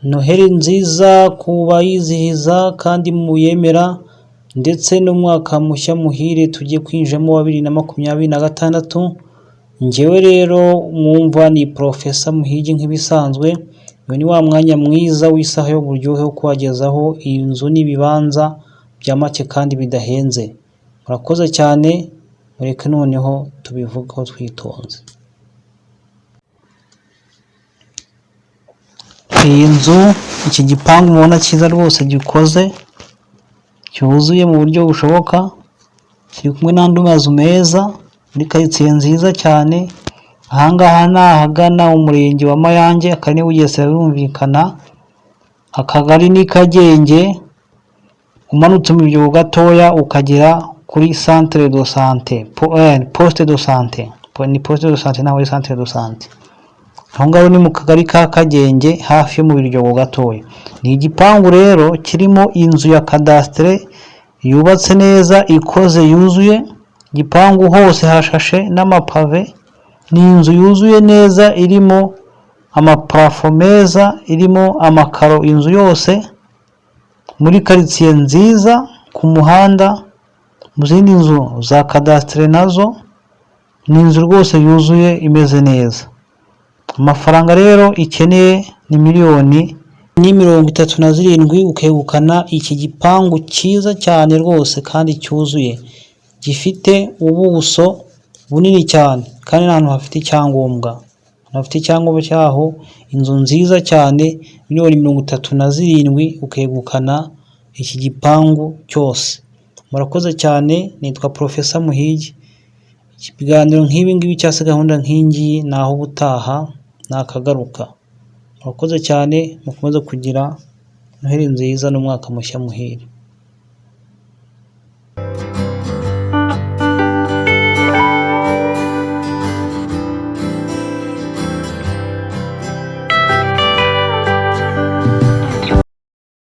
Noheli nziza ku bayizihiza kandi muyemera, ndetse n'umwaka mushya muhire tugiye kwinjiramo wa 2026. Njyewe rero mwumva ni Professor Muhigi nk'ibisanzwe. Uyu ni wa mwanya mwiza w'isaha yo buryohe wo kubagezaho inzu n'ibibanza bya make kandi bidahenze. Murakoze cyane, mureke noneho tubivugaho twitonze. Iyi nzu, iki gipangu mubona cyiza rwose gikoze, cyuzuye mu buryo bushoboka, kiri kumwe n'andi mazu meza muri karitsiye nziza cyane. Ahangaha ni ahagana umurenge wa Mayange, akarere ni Bugesera birumvikana, akagari ni Kagenge. Umanutse mu buryo gatoya ukagera kuri centre de santé, poste de santé, ni poste de santé naho centre de santé. Aho ngaho ni mu kagari ka Kagenge hafi yo mu biryogo gatoya. Ni igipangu rero kirimo inzu ya cadastre yubatse neza, ikoze, yuzuye. Igipangu hose hashashe n'amapave. Ni inzu yuzuye neza, irimo amaparafo meza, irimo amakaro inzu yose, muri karitsiye nziza ku muhanda. Mu zindi nzu za cadastre nazo ni inzu rwose yuzuye imeze neza. Amafaranga rero ikeneye ni miliyoni 37 ukegukana iki gipangu cyiza cyane rwose kandi cyuzuye, gifite ubuso bunini cyane kandi n'ahantu hafite icyangombwa. Hafite icyangombwa cyaho, inzu nziza cyane, miliyoni 37 ukegukana iki gipangu cyose. Murakoze cyane, nitwa Professor Muhigi. Ikiganiro nk'ibi ngibi cyangwa se gahunda nk'ingiyi naho ubutaha nakagaruka. Murakoze cyane, mukomeze kugira Noheli nziza n'umwaka mushya muhire.